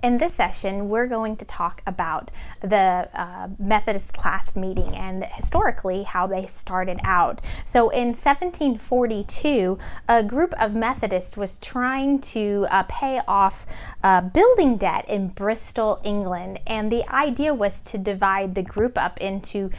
In this session, we're going to talk about the Methodist class meeting and historically how they started out. So in 1742, a group of Methodists was trying to pay off building debt in Bristol, England, and the idea was to divide the group up into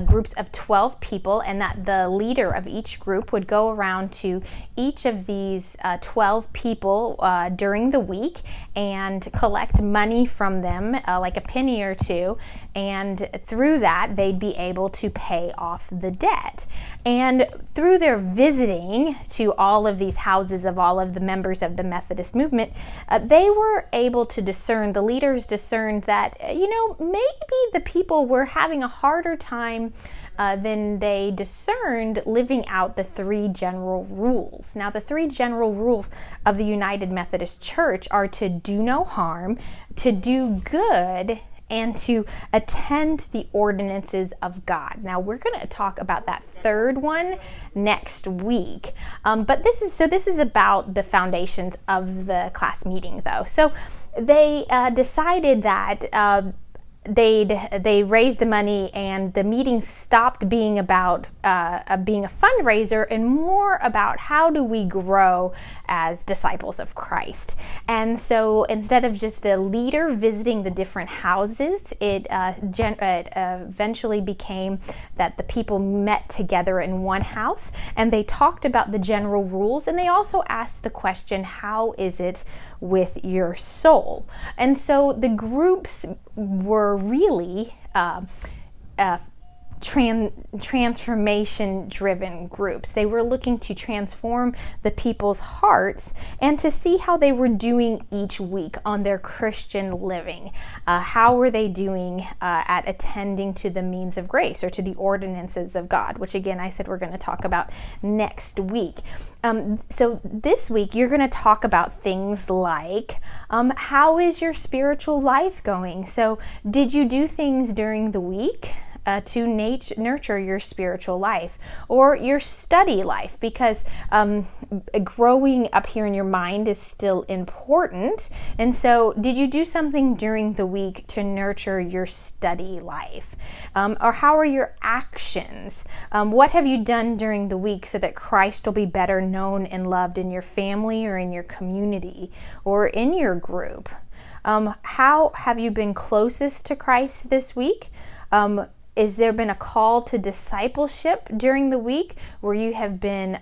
groups of 12 people, and that the leader of each group would go around to each of these 12 people during the week and collect money from them, like a penny or two, and through that they'd be able to pay off the debt. And through their visiting to all of these houses of all of the members of the Methodist movement, they were able to discern, the leaders discerned that, maybe the people were having a harder time then they discerned living out the three general rules. Now, the three general rules of the United Methodist Church are to do no harm, to do good, and to attend the ordinances of God. Now, we're going to talk about that third one next week. But this is about the foundations of the class meeting, though. So they decided that they raised the money, and the meeting stopped being about being a fundraiser and more about how do we grow as disciples of Christ. And so instead of just the leader visiting the different houses, it eventually became that the people met together in one house and they talked about the general rules, and they also asked the question, how is it with your soul? And so the groups were really transformation-driven groups. They were looking to transform the people's hearts and to see how they were doing each week on their Christian living. How were they doing at attending to the means of grace or to the ordinances of God, which again I said we're going to talk about next week. So this week you're going to talk about things like how is your spiritual life going? So did you do things during the week to nurture your spiritual life or your study life? Because growing up here in your mind is still important. And so did you do something during the week to nurture your study life? Or how are your actions? What have you done during the week so that Christ will be better known and loved in your family or in your community or in your group? How have you been closest to Christ this week? Is there been a call to discipleship during the week where you have been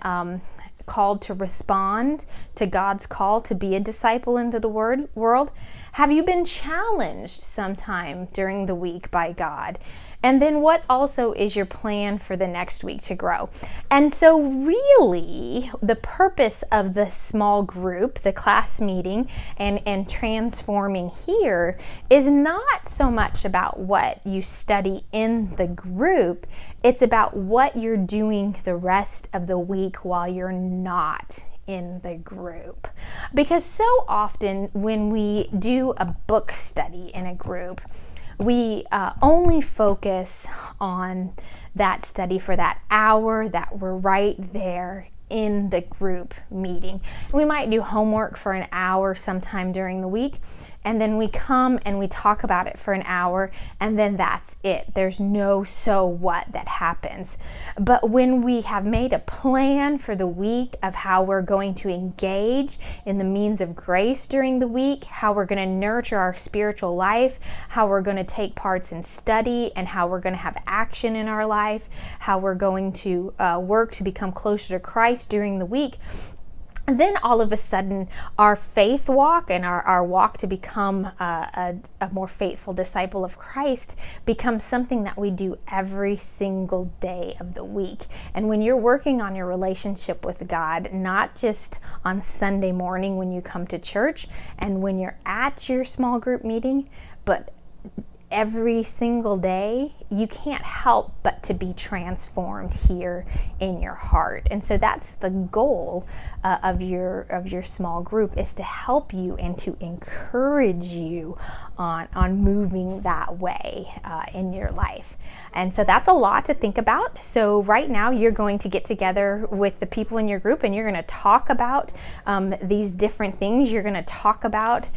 called to respond to God's call to be a disciple into the world? Have you been challenged sometime during the week by God? And then what also is your plan for the next week to grow? And so really the purpose of the small group, the class meeting, and transforming here is not so much about what you study in the group. It's about what you're doing the rest of the week while you're not in the group. Because so often when we do a book study in a group, we only focus on that study for that hour that we're right there in the group meeting. We might do homework for an hour sometime during the week, and then we come and we talk about it for an hour, and then that's it. There's no so what that happens. But when we have made a plan for the week of how we're going to engage in the means of grace during the week, how we're going to nurture our spiritual life, how we're going to take parts in study, and how we're going to have action in our life, how we're going to work to become closer to Christ during the week, and then all of a sudden our faith walk and our walk to become a more faithful disciple of Christ becomes something that we do every single day of the week. And when you're working on your relationship with God, not just on Sunday morning when you come to church and when you're at your small group meeting, but every single day you can't help but to be transformed here in your heart. And so that's the goal of your small group, is to help you and to encourage you on moving that way in your life. And so that's a lot to think about. So right now you're going to get together with the people in your group, and you're going to talk about these different things. You're going to talk about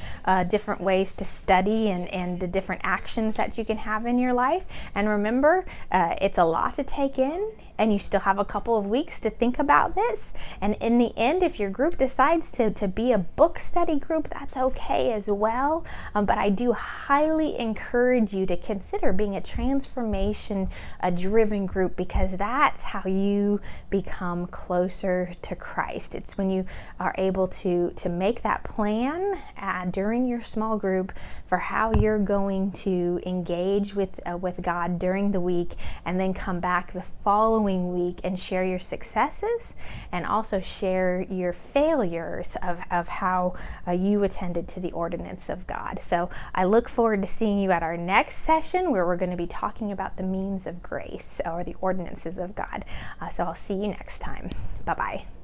different ways to study and the different actions that you can have in your life. And remember, it's a lot to take in, and you still have a couple of weeks to think about this. And in the end, if your group decides to be a book study group, that's okay as well. But I do highly encourage you to consider being a transformation driven group, because that's how you become closer to Christ. It's when you are able to make that plan during your small group for how you're going to engage with God during the week, and then come back the following week and share your successes and also share your failures of how you attended to the ordinance of God. So I look forward to seeing you at our next session, where we're going to be talking about the means of grace, or the ordinances of God. So I'll see you next time. Bye-bye.